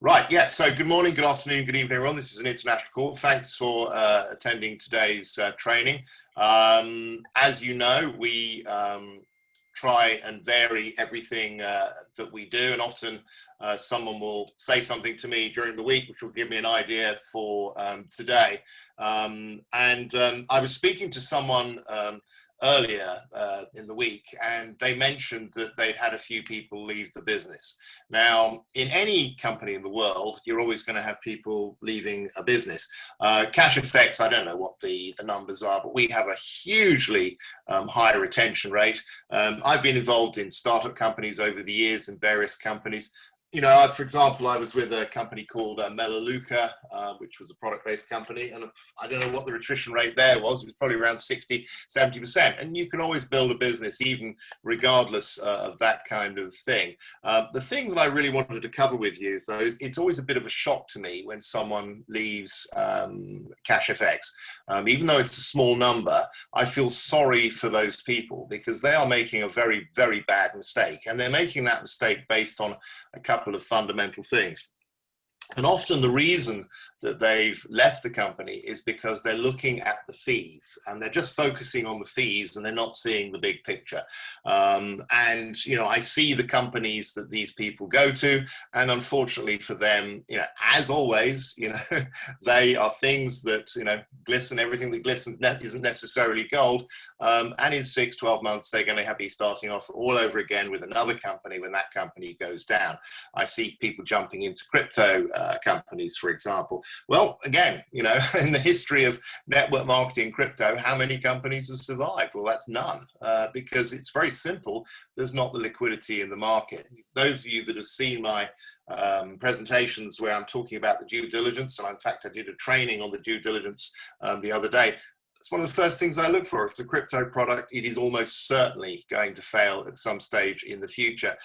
Right, yes. So good morning, good afternoon, good evening, everyone. This is an international call. Thanks for attending today's training. As you know, we try and vary everything that we do, and often someone will say something to me during the week which will give me an idea for today. I was speaking to someone earlier in the week, and they mentioned that they'd had a few people leave the business. Now, in any company in the world, you're always going to have people leaving a business. Cashfx, I don't know what the numbers are, but we have a hugely high retention rate. I've been involved in startup companies over the years in various companies. You know, for example, I was with a company called Melaleuca, which was a product-based company, and I don't know what the attrition rate there was. It was probably around 60, 70%. And you can always build a business even regardless of that kind of thing. The thing that I really wanted to cover with you, though, is it's always a bit of a shock to me when someone leaves Cashfx. Even though it's a small number, I feel sorry for those people because they are making a very, very bad mistake. And they're making that mistake based on a couple of fundamental things. And often the reason that they've left the company is because they're looking at the fees and they're just focusing on the fees and they're not seeing the big picture. And, you know, I see the companies that these people go to, and unfortunately for them, you know, as always, you know, they are things that, you know, glisten. Everything that glistens isn't necessarily gold. And in 6, 12 months, they're going to be starting off all over again with another company when that company goes down. I see people jumping into crypto companies, for example. Well, again, you know, in the history of network marketing crypto, how many companies have survived? Well, that's none, because it's very simple. There's not the liquidity in the market. Those of you that have seen my presentations where I'm talking about the due diligence, and in fact, I did a training on the due diligence the other day. It's one of the first things I look for. It's a crypto product. It is almost certainly going to fail at some stage in the future.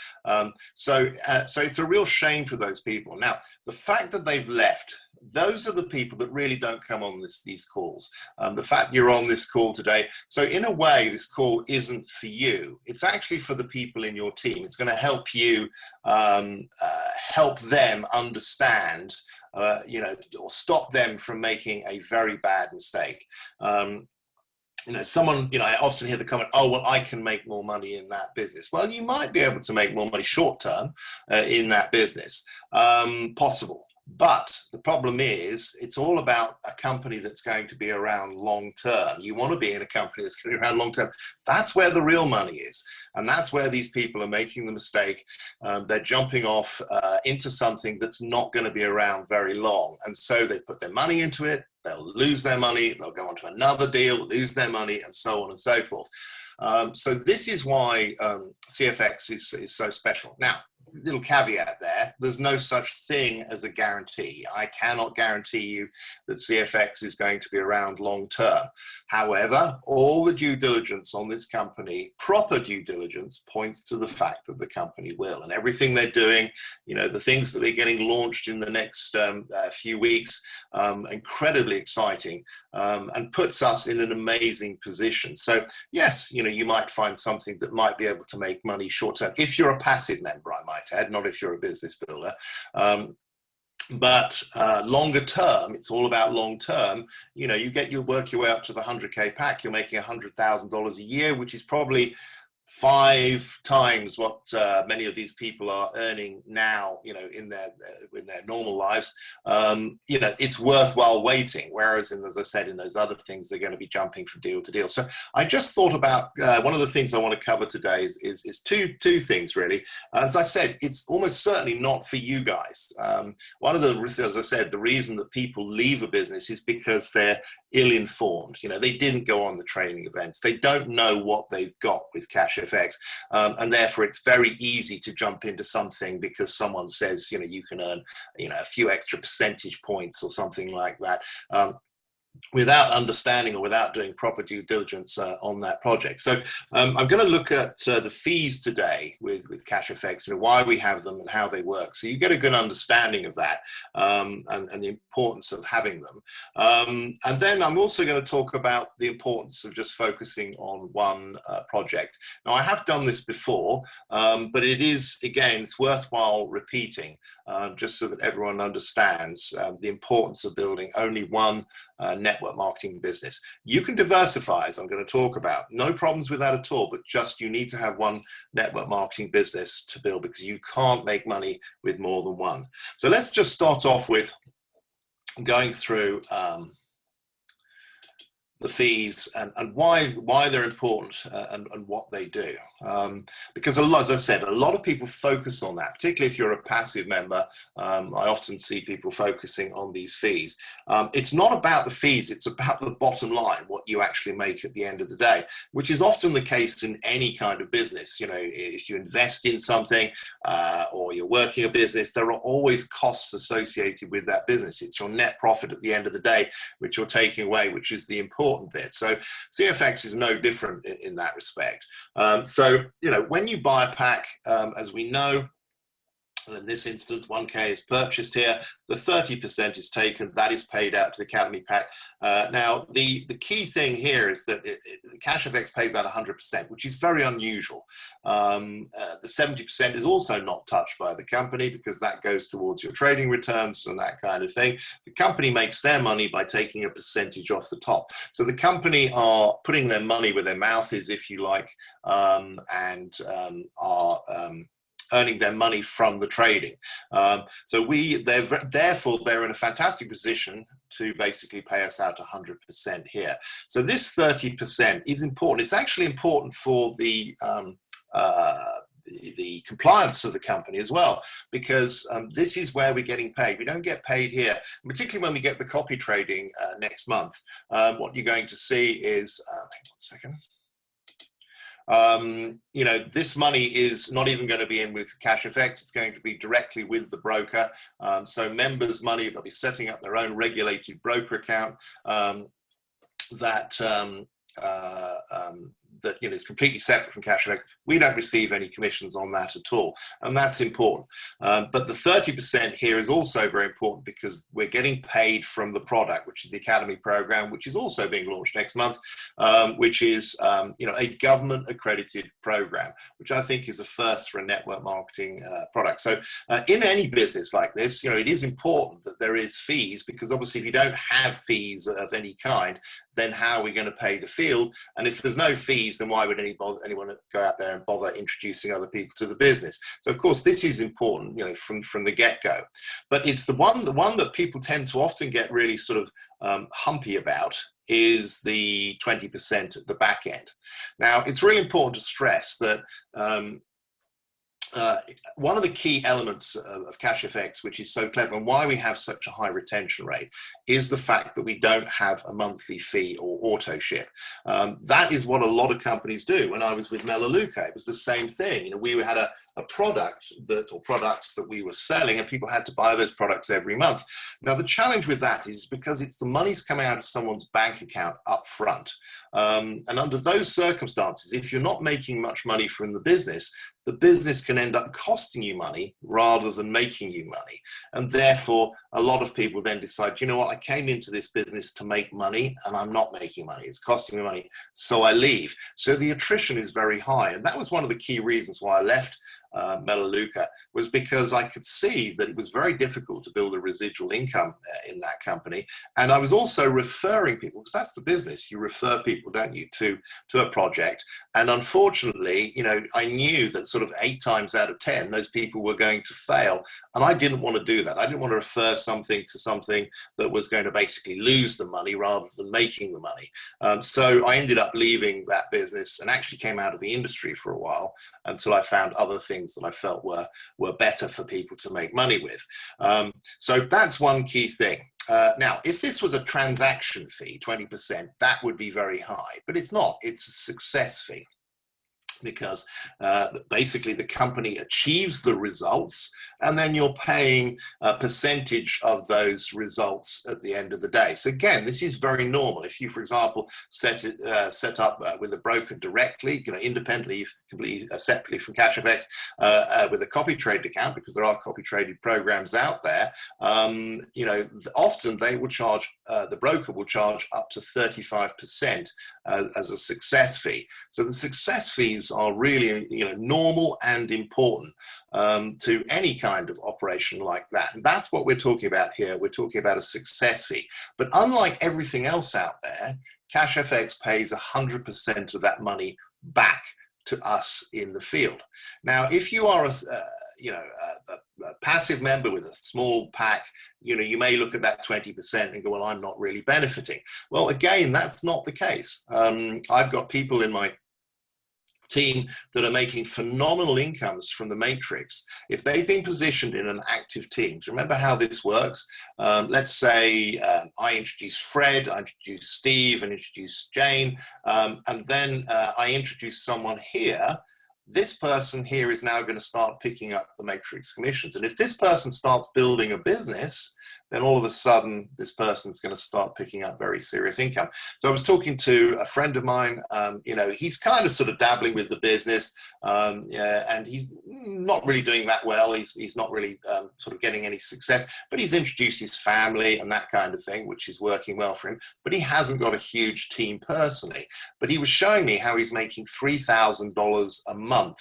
So it's a real shame for those people. Now, the fact that they've left, those are the people that really don't come on these calls. The fact you're on this call today. So in a way, this call isn't for you. It's actually for the people in your team. It's going to help you, help them understand, you know, or stop them from making a very bad mistake. You know, someone, you know, I often hear the comment, oh, well, I can make more money in that business. Well, you might be able to make more money short term in that business, possible. But the problem is, it's all about a company that's going to be around long term. You want to be in a company that's going to be around long term. That's where the real money is. And that's where these people are making the mistake. They're jumping off into something that's not going to be around very long. And so they put their money into it. They'll lose their money. They'll go on to another deal, lose their money, and so on and so forth. So this is why CFX is so special. Now, little caveat there, there's no such thing as a guarantee. I cannot guarantee you that CFX is going to be around long term. However, all the due diligence on this company, proper due diligence, points to the fact that the company will. And everything they're doing, you know, the things that are getting launched in the next few weeks, incredibly exciting, and puts us in an amazing position. So yes, you know, you might find something that might be able to make money short term, if you're a passive member, I might add, not if you're a business builder. But longer term, it's all about long term. You know, you work your way up to the 100K pack, you're making $100,000 a year, which is probably 5 times what many of these people are earning now, you know, in their normal lives. You know, it's worthwhile waiting. Whereas, as I said, in those other things, they're going to be jumping from deal to deal. So I just thought about one of the things I want to cover today is two things really. As I said, it's almost certainly not for you guys. One of the, as I said, the reason that people leave a business is because they're ill-informed. You know, they didn't go on the training events. They don't know what they've got with Cashfx, and therefore it's very easy to jump into something because someone says, you know, you can earn, you know, a few extra percentage points or something like that. Without understanding or without doing proper due diligence on that project. So I'm going to look at the fees today with Cashfx, you know, why we have them and how they work. So you get a good understanding of that and the importance of having them. And then I'm also going to talk about the importance of just focusing on one project. Now, I have done this before, but it is, again, it's worthwhile repeating. just so that everyone understands the importance of building only one network marketing business. You can diversify, as I'm going to talk about. No problems with that at all, but just you need to have one network marketing business to build, because you can't make money with more than one. So let's just start off with going through the fees and why they're important and what they do. Because as I said, a lot of people focus on that, particularly if you're a passive member. I often see people focusing on these fees. It's not about the fees, it's about the bottom line, what you actually make at the end of the day, which is often the case in any kind of business. You know, if you invest in something or you're working a business, there are always costs associated with that business. It's your net profit at the end of the day, which you're taking away, which is the important bit. So CFX is no different in that respect. So, you know, when you buy a pack, as we know, in this instance, 1K is purchased here, the 30% is taken, that is paid out to the Academy pack. Now, the key thing here is that Cashfx pays out 100%, which is very unusual. The 70% is also not touched by the company, because that goes towards your trading returns and that kind of thing. The company makes their money by taking a percentage off the top. So the company are putting their money where their mouth is, if you like, and are earning their money from the trading. Therefore, they're in a fantastic position to basically pay us out 100% here. So this 30% is important. It's actually important for the compliance of the company as well, because this is where we're getting paid. We don't get paid here, particularly when we get the copy trading next month. What you're going to see is, hang on a second. You know, this money is not even going to be in with Cashfx. It's going to be directly with the broker. So members' money, they'll be setting up their own regulated broker account that you know, is completely separate from Cashfx. We don't receive any commissions on that at all, and that's important. But the 30% here is also very important, because we're getting paid from the product, which is the Academy program, which is also being launched next month, which is you know, a government accredited program, which I think is a first for a network marketing product. So in any business like this, you know, it is important that there is fees, because obviously if you don't have fees of any kind, then how are we going to pay the field? And if there's no fees, then why would anyone go out there and bother introducing other people to the business? So of course this is important, you know, from the get-go. But it's the one that people tend to often get really sort of humpy about is the 20% at the back end. Now, it's really important to stress that one of the key elements of Cashfx, which is so clever and why we have such a high retention rate, is the fact that we don't have a monthly fee or auto ship. That is what a lot of companies do. When I was with Melaleuca, it was the same thing. You know, we had a product or products that we were selling, and people had to buy those products every month. Now, the challenge with that is because it's the money's coming out of someone's bank account up front. And under those circumstances, if you're not making much money from the business can end up costing you money rather than making you money. And therefore, a lot of people then decide, you know what, I came into this business to make money and I'm not making money. It's costing me money, so I leave. So the attrition is very high. And that was one of the key reasons why I left Melaleuca, was because I could see that it was very difficult to build a residual income in that company. And I was also referring people, because that's the business. You refer people, don't you, to a project. And unfortunately, you know, I knew that sort of 8 times out of 10, those people were going to fail. And I didn't want to do that. I didn't want to refer something to something that was going to basically lose the money rather than making the money. So I ended up leaving that business and actually came out of the industry for a while until I found other things that I felt were better for people to make money with. So that's one key thing. Now, if this was a transaction fee, 20%, that would be very high, but it's not. It's a success fee, because basically the company achieves the results, and then you're paying a percentage of those results at the end of the day. So again, this is very normal. If you, for example, set up with a broker directly, you know, independently, completely separately from Cashfx, with a copy traded account, because there are copy traded programs out there, you know, often they will charge, the broker will charge up to 35% as a success fee. So the success fees are really, you know, normal and important to any kind kind of operation like that. And that's what we're talking about here. We're talking about a success fee. But unlike everything else out there, Cashfx pays 100% of that money back to us in the field. Now, if you are a passive member with a small pack, you may look at that 20% and go, well, I'm not really benefiting. Well, again, that's not the case. I've got people in my team that are making phenomenal incomes from the matrix if they've been positioned in an active team. Do you remember how this works? Let's say I introduce Fred, I introduce Steve, and introduce Jane, and then I introduce someone here. This person here is now going to start picking up the matrix commissions. And if this person starts building a business, then all of a sudden this person's going to start picking up very serious income. So I was talking to a friend of mine, he's kind of sort of dabbling with the business, and he's not really doing that well. He's not really sort of getting any success, but he's introduced his family and that kind of thing, which is working well for him, but he hasn't got a huge team personally. But he was showing me how he's making $3,000 a month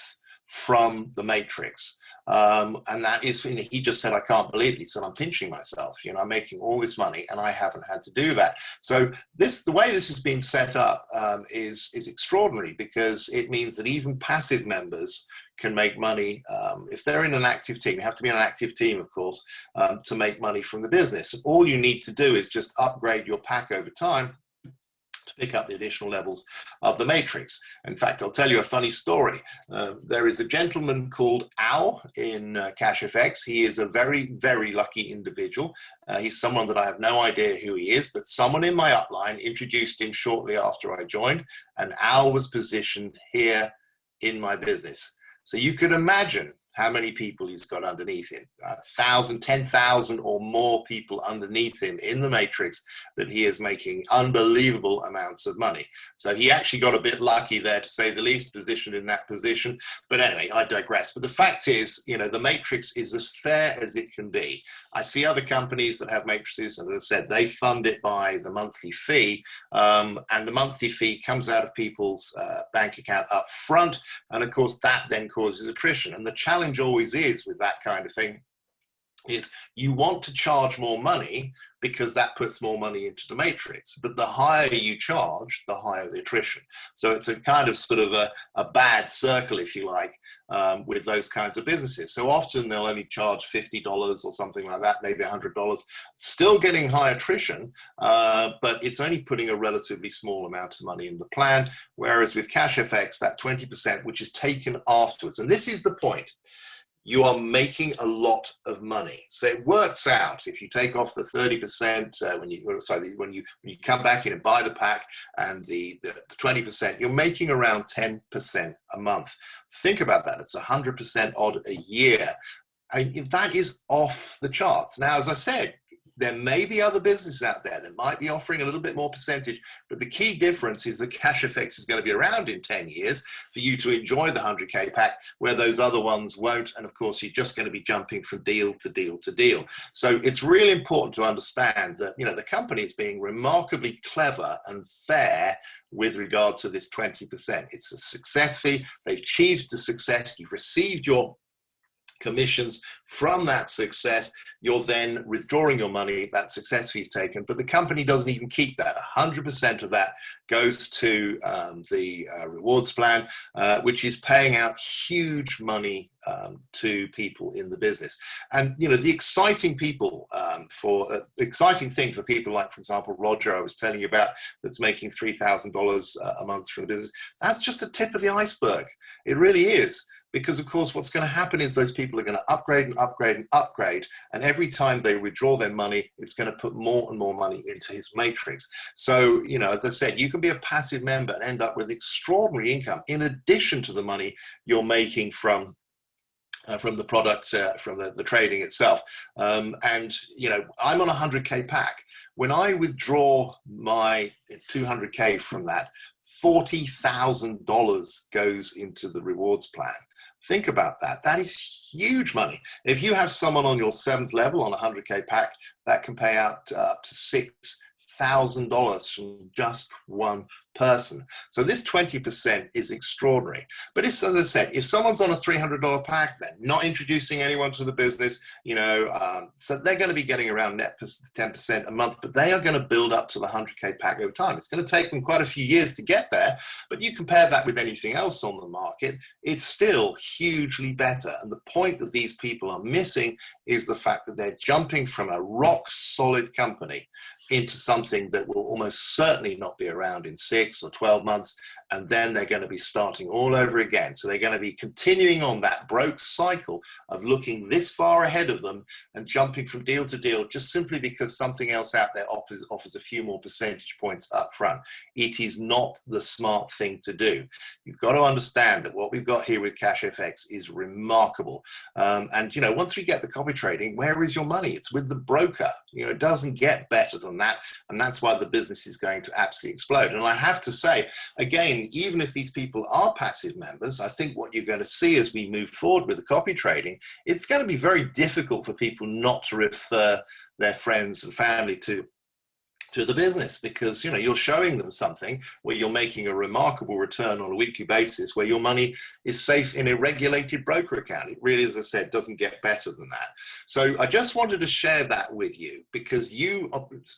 from the matrix. And that is, he just said, I can't believe it. He said, I'm pinching myself, I'm making all this money and I haven't had to do that. So the way this has been set up is extraordinary, because it means that even passive members can make money if they're in an active team. You have to be in an active team, of course, to make money from the business. All you need to do is just upgrade your pack over time to pick up the additional levels of the matrix. In fact, I'll tell you a funny story. There is a gentleman called 𝙏𝙝𝙖𝙣𝙠 Cashfx. He is a very, very lucky individual. He's someone that I have no idea who he is, but someone in my upline introduced him shortly after I joined, and 𝙏𝙼 was positioned here in my business. So you could imagine how many people he's got underneath him, 1,000, 10,000 or more people underneath him in the matrix, that he is making unbelievable amounts of money. So he actually got a bit lucky there, to say the least, positioned in that position. But anyway, I digress. But the fact is, the matrix is as fair as it can be. I see other companies that have matrices, and as I said, they fund it by the monthly fee, and the monthly fee comes out of people's bank account up front, and of course that then causes attrition. And the challenge always is with that kind of thing is you want to charge more money, because that puts more money into the matrix. But the higher you charge, the higher the attrition. So it's a kind of sort of a bad circle, if you like, with those kinds of businesses. So often they'll only charge $50 or something like that, maybe $100, still getting high attrition, but it's only putting a relatively small amount of money in the plan. Whereas with Cashfx, that 20%, which is taken afterwards, and this is the point, you are making a lot of money. So it works out, if you take off the 30% when you come back in and buy the pack, and the 20%, you're making around 10% a month. Think about that. It's 100% odd a year. That is off the charts. Now, as I said, there may be other businesses out there that might be offering a little bit more percentage, but the key difference is that Cashfx is going to be around in 10 years for you to enjoy the 100K pack, where those other ones won't. And of course, you're just going to be jumping from deal to deal to deal. So it's really important to understand that, the company is being remarkably clever and fair with regard to this 20%. It's a success fee. They've achieved the success. You've received your commissions from that success. You're then withdrawing your money, that success fee is taken, but the company doesn't even keep that. 100% of that goes to the rewards plan, which is paying out huge money to people in the business. And the exciting thing for people like, for example, Roger, I was telling you about, that's making $3,000 a month from the business. That's just the tip of the iceberg. It really is. Because, of course, what's going to happen is those people are going to upgrade and upgrade and upgrade. And every time they withdraw their money, it's going to put more and more money into his matrix. So, as I said, you can be a passive member and end up with extraordinary income in addition to the money you're making from the product, from the trading itself. I'm on a 100K pack. When I withdraw my 200K from that, $40,000 goes into the rewards plan. Think about that. That is huge money. If you have someone on your 7th level on a 100K pack, that can pay out up to $100,000 from just one person. So this 20% is extraordinary. But it's, as I said, if someone's on a $300 pack, they're not introducing anyone to the business, you know, so they're going to be getting around net 10% a month, but they are going to build up to the 100K pack over time. It's going to take them quite a few years to get there, but you compare that with anything else on the market, it's still hugely better. And the point that these people are missing is the fact that they're jumping from a rock solid company into something that will almost certainly not be around in 6 or 12 months, and then they're going to be starting all over again. So they're going to be continuing on that broke cycle of looking this far ahead of them and jumping from deal to deal just simply because something else out there offers a few more percentage points up front. It is not the smart thing to do. You've got to understand that what we've got here with Cashfx is remarkable. And, you know, once we get the copy trading, where is your money? It's with the broker. You know, it doesn't get better than that. And that's why the business is going to absolutely explode. And I have to say, again, even if these people are passive members, I think what you're going to see as we move forward with the copy trading, it's going to be very difficult for people not to refer their friends and family to the business, because, you know, you're showing them something where you're making a remarkable return on a weekly basis, where your money is safe in a regulated broker account. It really, as I said, doesn't get better than that. So I just wanted to share that with you, because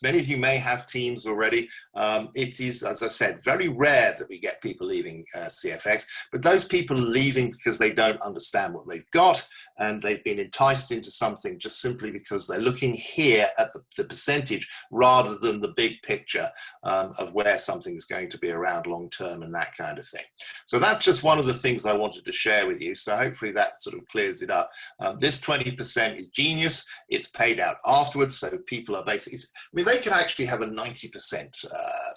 many of you may have teams already. It is, as I said, very rare that we get people leaving CFX, but those people are leaving because they don't understand what they've got, and they've been enticed into something just simply because they're looking here at the percentage rather than the big picture of where something is going to be around long term and that kind of thing. So that's just one of the things I wanted to share with you. So hopefully that sort of clears it up. This 20% is genius. It's paid out afterwards. So people are basically, I mean, they could actually have a 90%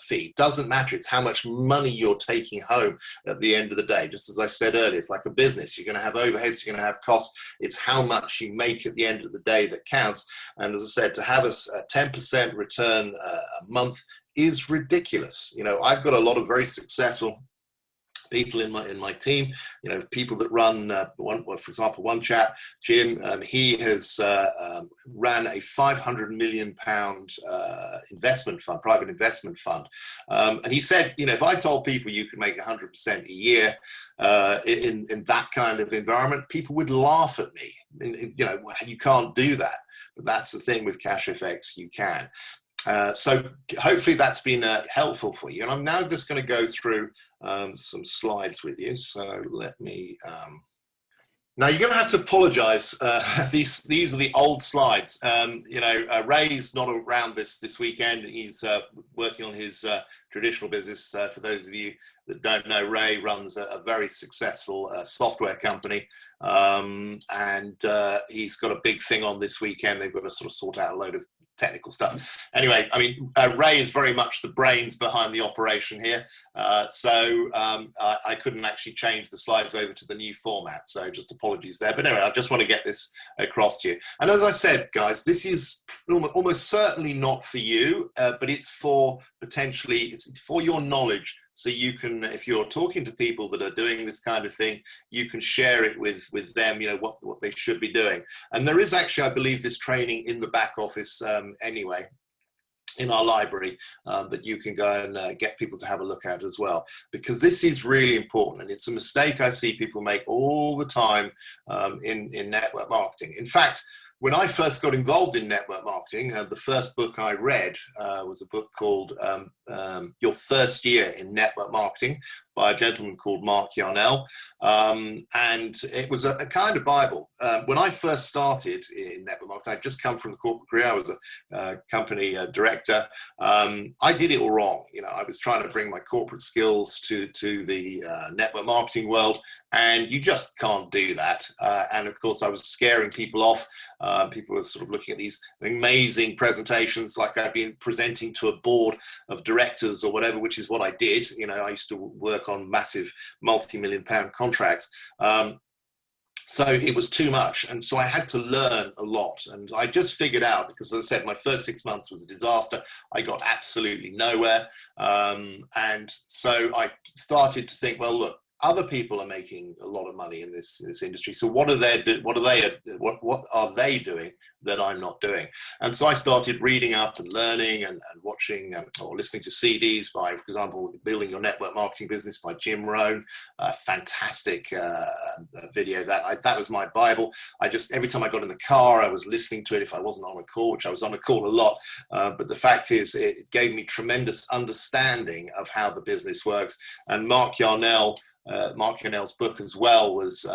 fee. Doesn't matter. It's how much money you're taking home at the end of the day. Just as I said earlier, it's like a business. You're going to have overheads, you're going to have costs. It's how much you make at the end of the day that counts. And as I said, to have a 10% return a month is ridiculous. You know, I've got a lot of very successful people in my team, you know, people that run for example, one chap, Jim, he has ran a £500 million investment fund, private investment fund, and he said, you know, if I told people you could make 100% a year in that kind of environment, people would laugh at me. And, you know, you can't do that. But that's the thing with Cashfx, you can. So hopefully that's been helpful for you. And I'm now just going to go through some slides with you. So let me, now you're going to have to apologize. These are the old slides. You know, Ray's not around this weekend. He's working on his traditional business. For those of you that don't know, Ray runs a very successful software company. And he's got a big thing on this weekend. They've got to sort of sort out a load of technical stuff. Anyway, I mean, Ray is very much the brains behind the operation here. So I couldn't actually change the slides over to the new format. So just apologies there. But anyway, I just want to get this across to you. And as I said, guys, this is almost certainly not for you, but it's for potentially, it's for your knowledge. So you can, if you're talking to people that are doing this kind of thing, you can share it with them, you know, what they should be doing. And there is actually, I believe, this training in the back office anyway, in our library, that you can go and get people to have a look at as well, because this is really important. And it's a mistake I see people make all the time in network marketing. In fact, when I first got involved in network marketing, the first book I read was a book called Your First Year in Network Marketing by a gentleman called Mark Yarnell. And it was a kind of Bible. When I first started in network marketing, I'd just come from the corporate career. I was a company director. I did it all wrong. You know, I was trying to bring my corporate skills to the network marketing world, and you just can't do that. And of course, I was scaring people off. People were sort of looking at these amazing presentations, like I've been presenting to a board of directors or whatever, which is what I did. You know, I used to work on massive multi-million-pound contracts. So it was too much. And so I had to learn a lot. And I just figured out, because as I said, my first 6 months was a disaster. I got absolutely nowhere. And so I started to think, well, look, other people are making a lot of money in this industry. So what are they doing that I'm not doing? And so I started reading up and learning and watching or listening to CDs by, for example, Building Your Network Marketing Business by Jim Rohn. Fantastic video. That was my Bible. Every time I got in the car, I was listening to it if I wasn't on a call, which I was on a call a lot. But the fact is, it gave me tremendous understanding of how the business works. And Mark Yarnell's book as well was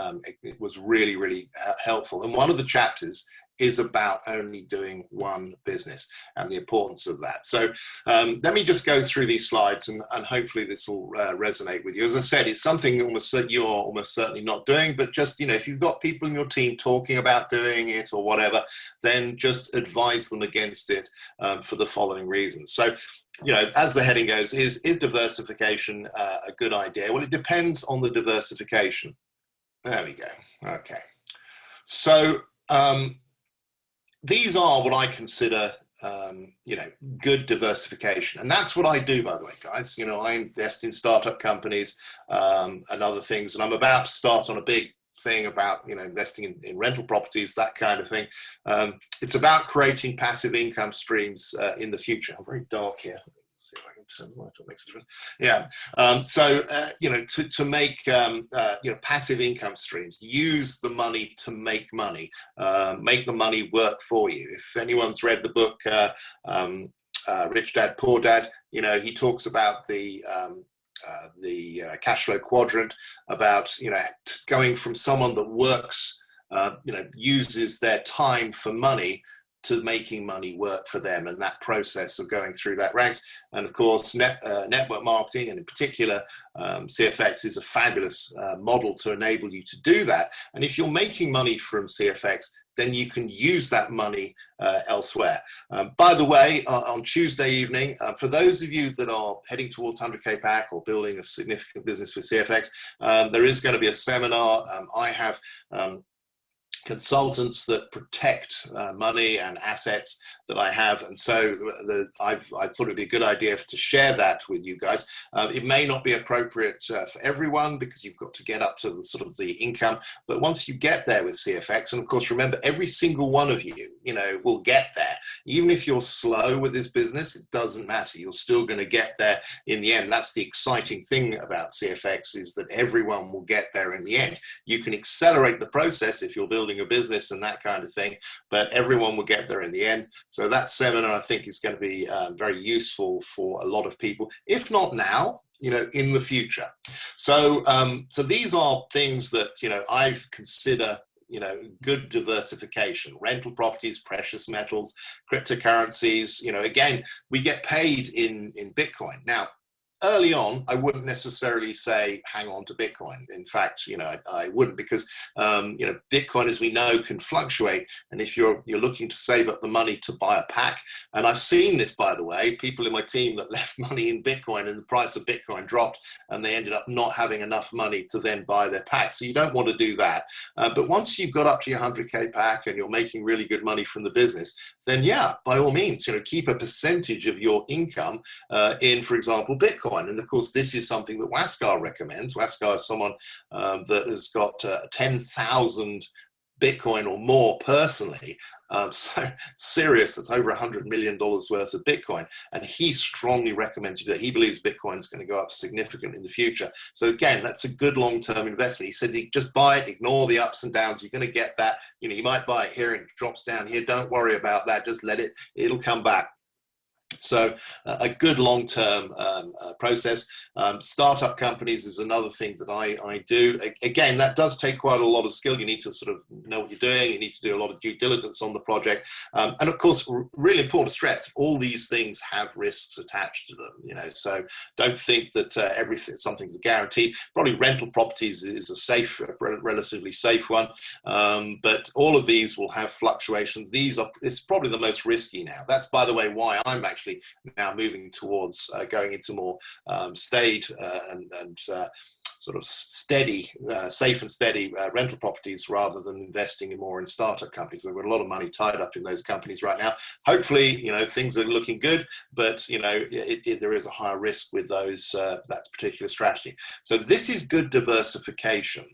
really, really helpful. And one of the chapters is about only doing one business and the importance of that. So let me just go through these slides, and hopefully this will resonate with you. As I said, it's something you're almost certainly not doing, but just, if you've got people in your team talking about doing it or whatever, then just advise them against it for the following reasons. So, as the heading goes, is diversification a good idea? Well, it depends on the diversification. There we go. Okay. So these are what I consider, good diversification. And that's what I do, by the way, guys. I invest in startup companies and other things. And I'm about to start on a big thing about, investing in rental properties, that kind of thing. It's about creating passive income streams in the future. I'm very dark here. See if I can turn the light on. Makes a difference. Yeah. To make passive income streams, use the money to make money, make the money work for you. If anyone's read the book Rich Dad Poor Dad, he talks about the cash flow quadrant, about going from someone that works, uses their time for money, to making money work for them, and that process of going through that ranks. And of course, network marketing, and in particular CFX, is a fabulous model to enable you to do that. And if you're making money from CFX, then you can use that money elsewhere. By the way, on Tuesday evening, for those of you that are heading towards 100K pack or building a significant business with CFX, there is going to be a seminar. I have consultants that protect money and assets that I have, and so I thought it'd be a good idea to share that with you guys. It may not be appropriate for everyone, because you've got to get up to the sort of the income, but once you get there with CFX, and of course remember, every single one of you, will get there. Even if you're slow with this business, it doesn't matter. You're still going to get there in the end. That's the exciting thing about CFX, is that everyone will get there in the end. You can accelerate the process if you're building a business and that kind of thing, but everyone will get there in the end. So that seminar, I think, is going to be very useful for a lot of people, if not now, in the future. So so these are things that I consider good diversification: rental properties, precious metals, cryptocurrencies. Again, we get paid in Bitcoin. Now, early on, I wouldn't necessarily say hang on to Bitcoin. In fact, I wouldn't, because Bitcoin, as we know, can fluctuate. And if you're looking to save up the money to buy a pack, and I've seen this, by the way, people in my team that left money in Bitcoin and the price of Bitcoin dropped, and they ended up not having enough money to then buy their pack. So you don't want to do that. But once you've got up to your 100K pack and you're making really good money from the business, then yeah, by all means, keep a percentage of your income in, for example, Bitcoin. And of course, this is something that Waskar recommends. Waskar is someone that has got 10,000 Bitcoin or more personally. So serious, that's over $100 million worth of Bitcoin. And he strongly recommends that. He believes Bitcoin is going to go up significantly in the future. So again, that's a good long-term investment. He said, just buy it, ignore the ups and downs. You're going to get that. You might buy it here and it drops down here. Don't worry about that. Just let it, it'll come back. So a good long-term process. Startup companies is another thing that I do. Again, that does take quite a lot of skill. You need to sort of know what you're doing. You need to do a lot of due diligence on the project. And of course, really important to stress, all these things have risks attached to them. So don't think that something's guaranteed. Probably rental properties is a safe, relatively safe one. But all of these will have fluctuations. It's probably the most risky now. That's, by the way, why I'm actually now moving towards going into more staid and sort of steady, safe and steady rental properties rather than investing more in startup companies. There's got a lot of money tied up in those companies right now. Hopefully, you know, things are looking good, but you know, there is a higher risk with those that particular strategy. So this is good diversification.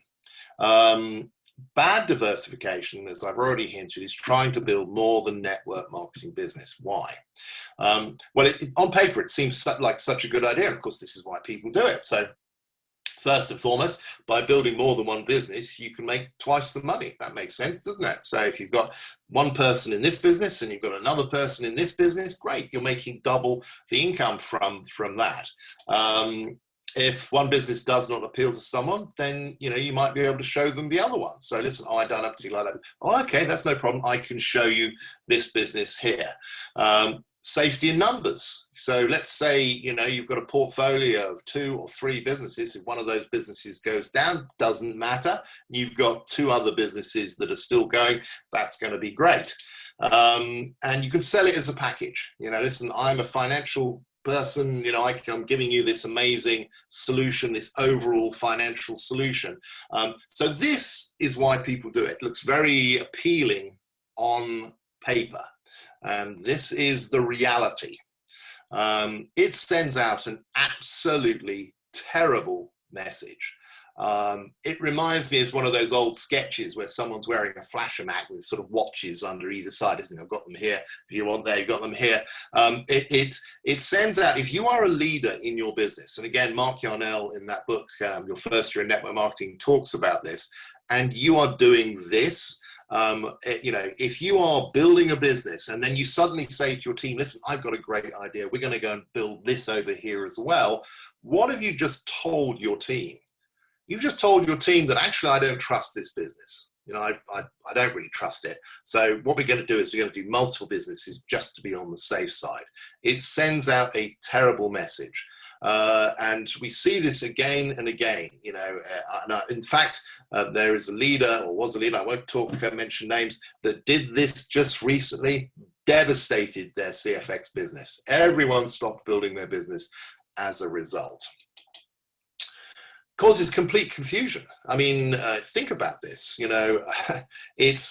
Bad diversification, as I've already hinted, is trying to build more than network marketing business. Why? Well, on paper, it seems like such a good idea. Of course, this is why people do it. So first and foremost, by building more than one business, you can make twice the money. That makes sense, doesn't it? So if you've got one person in this business and you've got another person in this business, great. You're making double the income from that. If one business does not appeal to someone, then you know you might be able to show them the other one. So listen, I don't have to like that. Oh, okay, that's no problem. I can show you this business here. Safety in numbers. So let's say you know you've got a portfolio of 2 or 3 businesses. If one of those businesses goes down, doesn't matter. You've got 2 other businesses that are still going. That's going to be great. And you can sell it as a package. You know, listen, I'm a financial person, you know, I'm giving you this amazing solution, this overall financial solution. So this is why people do it. It looks very appealing on paper. And this is the reality. It sends out an absolutely terrible message. It reminds me of one of those old sketches where someone's wearing a flasher mat with sort of watches under either side, isn't it? I've got them here. If you want there, you've got them here. It sends out, if you are a leader in your business, and again, Mark Yarnell in that book, Your First Year in Network Marketing, talks about this, and you are doing this, you know, if you are building a business and then you suddenly say to your team, listen, I've got a great idea. We're going to go and build this over here as well. What have you just told your team? You've just told your team that actually I don't trust this business. You know, I don't really trust it. So what we're going to do is we're going to do multiple businesses just to be on the safe side. It sends out a terrible message. And we see this again and again, you know, in fact, there is a leader or was a leader, I won't mention names, that did this just recently, devastated their CFX business. Everyone stopped building their business as a result. Causes complete confusion. I mean, think about this, you know, it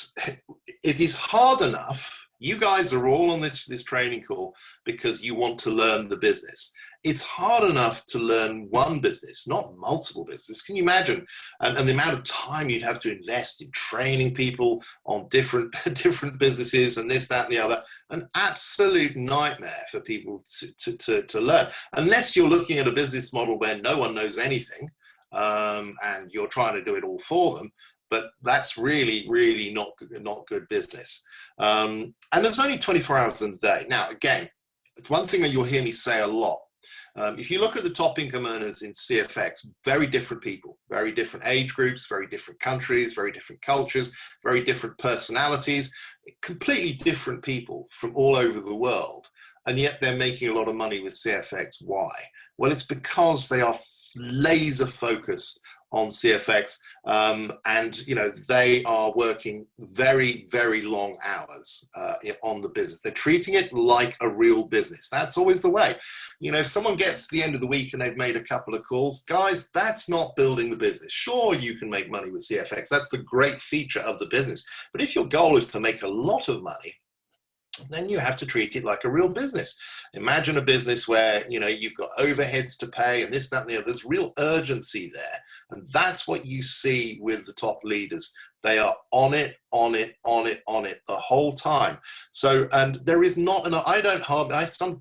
is hard enough. You guys are all on this training call because you want to learn the business. It's hard enough to learn one business, not multiple businesses. Can you imagine? And the amount of time you'd have to invest in training people on different businesses and this, that, and the other. An absolute nightmare for people to learn. Unless you're looking at a business model where no one knows anything, and you're trying to do it all for them, but that's really not good business. And there's only 24 hours in a day. Now, again, one thing that you'll hear me say a lot, if you look at the top income earners in CFX, very different people, very different age groups, very different countries, very different cultures, very different personalities, completely different people from all over the world. And yet they're making a lot of money with CFX. Why? Well, it's because they are laser focused on CFX, and you know they are working very long hours on the business. They're treating it like a real business. That's always the way. You know, if someone gets to the end of the week and they've made a couple of calls, guys, that's not building the business. Sure, you can make money with CFX. That's the great feature of the business. But if your goal is to make a lot of money, then you have to treat it like a real business. Imagine a business where, you know, you've got overheads to pay and this, that, and the other. There's real urgency there. And that's what you see with the top leaders. They are on it the whole time. So, and there is not, and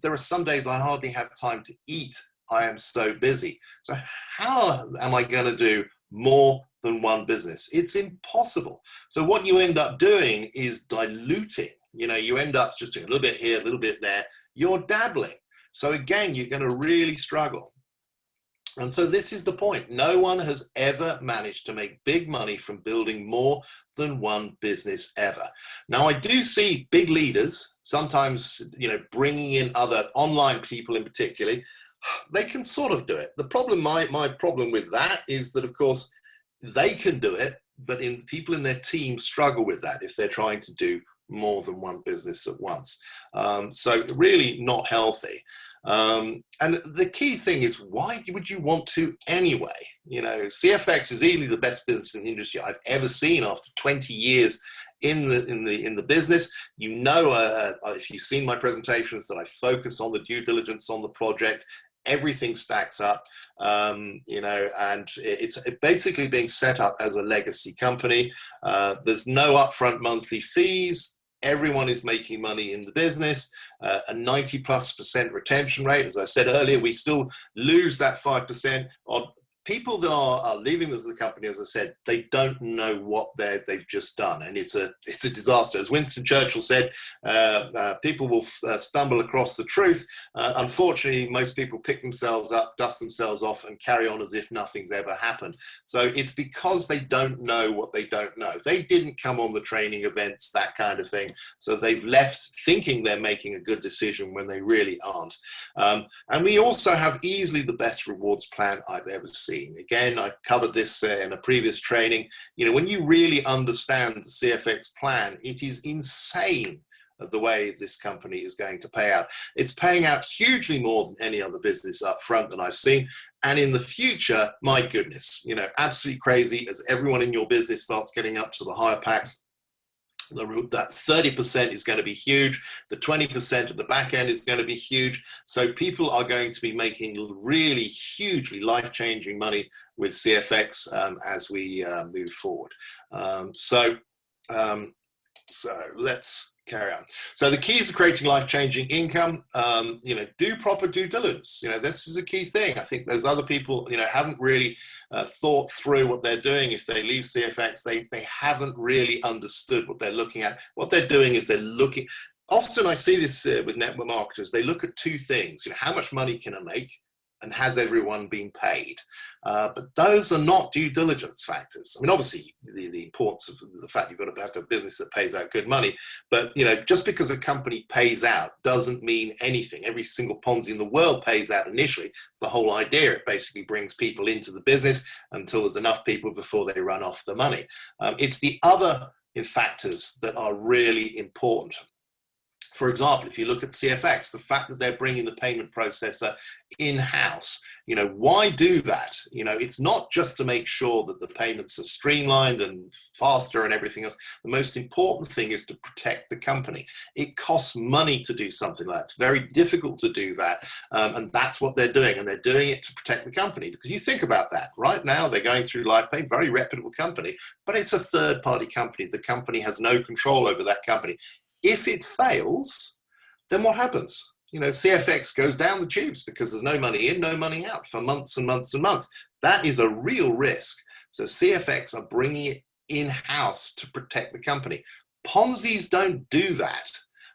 there are some days I hardly have time to eat. I am so busy. So how am I going to do more than one business? It's impossible. So what you end up doing is diluting. You know, you end up just doing a little bit here, a little bit there. You're dabbling. So again, you're going to really struggle. And so this is the point. No one has ever managed to make big money from building more than one business ever. Now, I do see big leaders, sometimes, you know, bringing in other online people in particular. They can sort of do it. The problem, my problem with that is that, of course, they can do it, but people in their team struggle with that if they're trying to do more than one business at once. So really not healthy. And the key thing is, why would you want to anyway? You know, CFX is easily the best business in the industry I've ever seen after 20 years in the business. You know, if you've seen my presentations, that I focus on the due diligence on the project. Everything stacks up, you know, and it's basically being set up as a legacy company. There's no upfront monthly fees. Everyone is making money in the business, a 90+% retention rate. As I said earlier, we still lose that 5% on people that are leaving as a company. As I said, they don't know what they've just done, and it's a disaster. As Winston Churchill said, people will stumble across the truth. Unfortunately, most people pick themselves up, dust themselves off, and carry on as if nothing's ever happened. So it's because they don't know what they don't know. They didn't come on the training events, that kind of thing. So they've left thinking they're making a good decision when they really aren't. And we also have easily the best rewards plan I've ever seen. Again, I covered this in a previous training. You know, when you really understand the CFX plan, it is insane the way this company is going to pay out. It's paying out hugely more than any other business up front that I've seen. And in the future, my goodness, you know, absolutely crazy as everyone in your business starts getting up to the higher packs. That 30% is going to be huge. The 20% at the back end is going to be huge. So people are going to be making really hugely life-changing money with CFX as we move forward. So let's carry on. So the keys of creating life-changing income, you know, do proper due diligence. You know, this is a key thing. I think those other people, you know, haven't really thought through what they're doing. If they leave CFX, they haven't really understood what they're looking at. What they're doing is they're looking, often I see this with network marketers, they look at two things. You know, how much money can I make? And has everyone been paid? But those are not due diligence factors. I mean, obviously, the importance of the fact you've got to have a business that pays out good money. But, you know, just because a company pays out doesn't mean anything. Every single Ponzi in the world pays out initially. It's the whole idea. It basically brings people into the business until there's enough people before they run off the money. It's the other factors that are really important. For example, if you look at CFX, the fact that they're bringing the payment processor in-house, you know, why do that? You know, it's not just to make sure that the payments are streamlined and faster and everything else. The most important thing is to protect the company. It costs money to do something like that. It's very difficult to do that. And that's what they're doing. And they're doing it to protect the company. Because you think about that. Right now, they're going through LifePay, very reputable company, but it's a third-party company. The company has no control over that company. If it fails, then what happens? You know, CFX goes down the tubes because there's no money in, no money out for months and months and months. That is a real risk. So CFX are bringing it in-house to protect the company. Ponzi's don't do that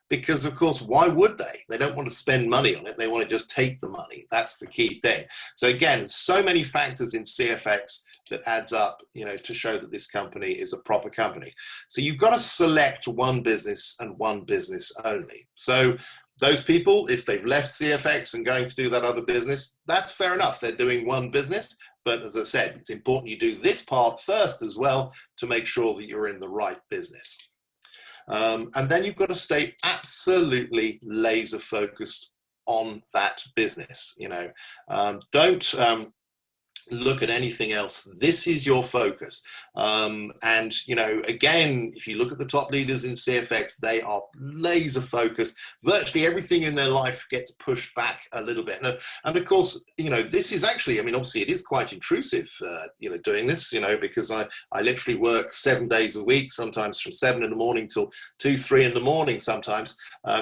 because, of course, why would they? They don't want to spend money on it. They want to just take the money. That's the key thing. So again, so many factors in CFX that adds up, you know, to show that this company is a proper company. So you've got to select one business and one business only. So those people, if they've left CFX and going to do that other business, that's fair enough. They're doing one business. But as I said, it's important you do this part first as well to make sure that you're in the right business. And then you've got to stay absolutely laser focused on that business. You know, don't look at anything else. This is your focus. And, you know, again, if you look at the top leaders in CFX, they are laser focused. Virtually everything in their life gets pushed back a little bit. And of course, you know, this is actually, I mean, obviously it is quite intrusive, you know, doing this, you know, because I literally work 7 days a week, sometimes from 7 in the morning till 2, 3 in the morning sometimes.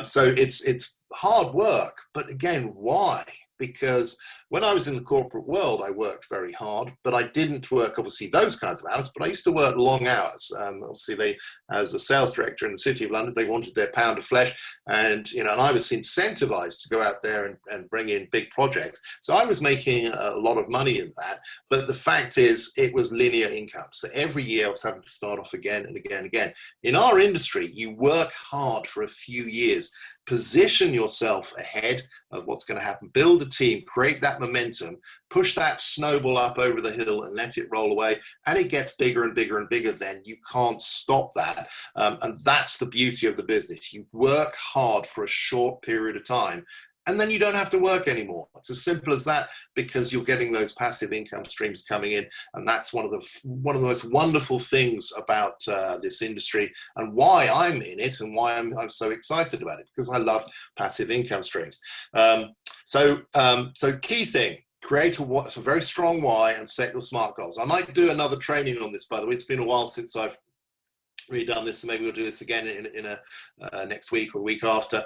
So it's hard work. But again, why? Because when I was in the corporate world, I worked very hard, but I didn't work, obviously, those kinds of hours, but I used to work long hours. Obviously, as a sales director in the City of London, they wanted their pound of flesh, and, you know, and I was incentivized to go out there and bring in big projects. So I was making a lot of money in that, but the fact is, it was linear income. So every year I was having to start off again and again and again. In our industry, you work hard for a few years, position yourself ahead of what's going to happen, build a team, create that that momentum, push that snowball up over the hill and let it roll away, and it gets bigger and bigger and bigger. Then you can't stop that. And that's the beauty of the business. You work hard for a short period of time, and then you don't have to work anymore. It's as simple as that, because you're getting those passive income streams coming in, and that's one of the most wonderful things about this industry, and why I'm in it, and why I'm so excited about it, because I love passive income streams. So key thing: create a very strong why and set your SMART goals. I might do another training on this, by the way. It's been a while since I've redone this, so maybe we'll do this again in next week or the week after,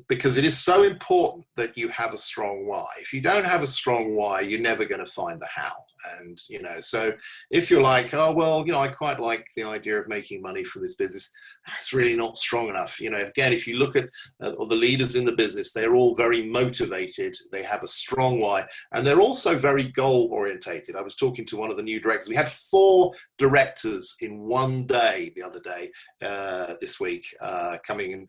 because it is so important that you have a strong why. If you don't have a strong why, you're never going to find the how. And so if you're like, oh well, I quite like the idea of making money from this business, that's really not strong enough. Again, if you look at all the leaders in the business, they're all very motivated, they have a strong why, and they're also very goal orientated. I was talking to one of the new directors. We had 4 directors in one day the other day, this week, coming in.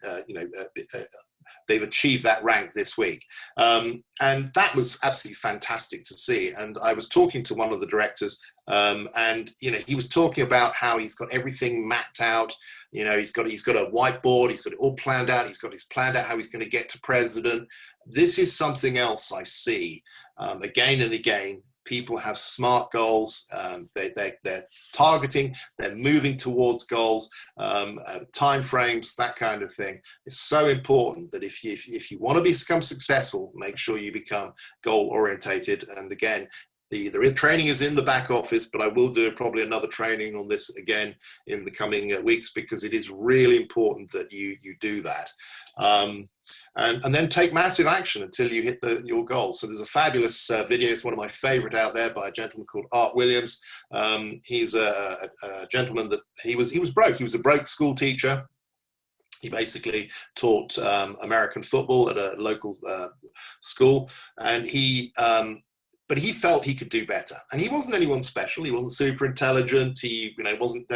They've achieved that rank this week, and that was absolutely fantastic to see. And I was talking to one of the directors, and he was talking about how he's got everything mapped out. He's got a whiteboard, he's got it all planned out, he's planned out how he's going to get to president. This is something else I see again and again. People have SMART goals. They're targeting, they're moving towards goals, time frames, that kind of thing. It's so important that if you want to become successful, make sure you become goal orientated. And again, the training is in the back office, but I will do probably another training on this again in the coming weeks, because it is really important that you do that. And then take massive action until you hit your goals. So there's a fabulous video. It's one of my favorite out there, by a gentleman called Art Williams. He's a gentleman that he was broke. He was a broke school teacher. He basically taught American football at a local school, and but he felt he could do better. And he wasn't anyone special. He wasn't super intelligent. He wasn't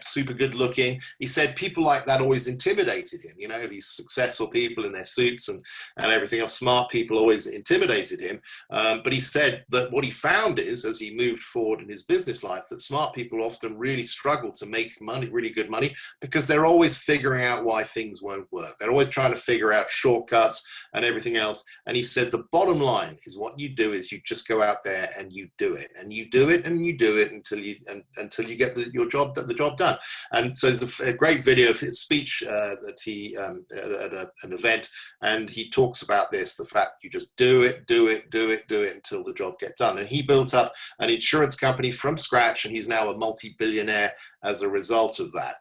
super good looking. He said people like that always intimidated him. These successful people in their suits and everything else, smart people, always intimidated him. But he said that what he found is, as he moved forward in his business life, that smart people often really struggle to make money, really good money, because they're always figuring out why things won't work. They're always trying to figure out shortcuts and everything else. And he said the bottom line is, what you do is you just go out there and you do it, and you do it, and you do it until you get the job done. And so there's a great video of his speech that he at an event, and he talks about this, the fact you just do it until the job gets done. And he built up an insurance company from scratch, and he's now a multi-billionaire as a result of that.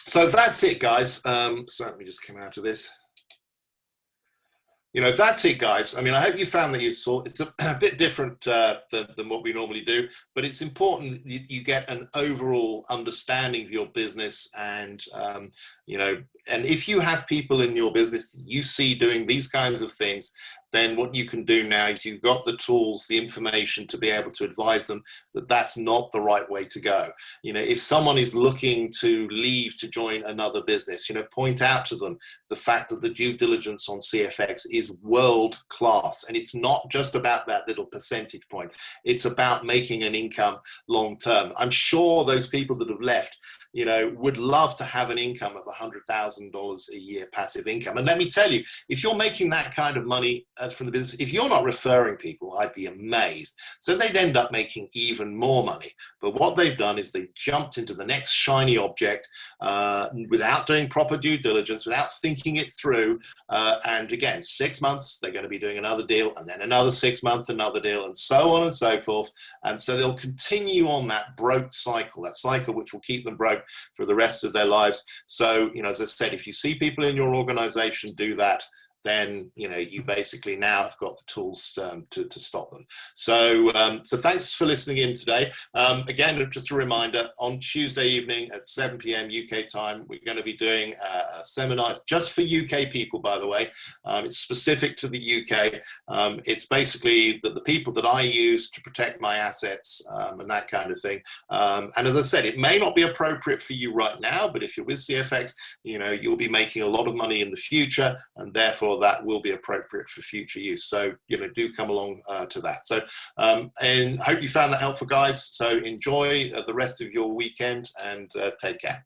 So that's it, guys. So let me just come out of this. That's it, guys. I mean, I hope you found that useful. It's a bit different than what we normally do, but it's important you get an overall understanding of your business. And, and if you have people in your business you see doing these kinds of things, then what you can do now is you've got the tools, the information to be able to advise them that that's not the right way to go. If someone is looking to leave to join another business, point out to them the fact that the due diligence on CFX is world class. And it's not just about that little percentage point. It's about making an income long term. I'm sure those people that have left, would love to have an income of $100,000 a year passive income. And let me tell you, if you're making that kind of money from the business, if you're not referring people, I'd be amazed. So they'd end up making even more money. But what they've done is they've jumped into the next shiny object without doing proper due diligence, without thinking it through. And again, 6 months, they're going to be doing another deal, and then another 6 months, another deal, and so on and so forth. And so they'll continue on that broke cycle, that cycle which will keep them broke for the rest of their lives. So, as I said, if you see people in your organization do that, then you basically now have got the tools to stop them. So so thanks for listening in today. Again, just a reminder, on Tuesday evening at 7 p.m. UK time, we're going to be doing a seminar just for UK people, by the way. It's specific to the UK. It's basically the people that I use to protect my assets and that kind of thing. And as I said, it may not be appropriate for you right now, but if you're with CFX, you'll be making a lot of money in the future. and therefore that will be appropriate for future use. So, you know, do come along to that. So, and hope you found that helpful, guys. So enjoy the rest of your weekend, and take care.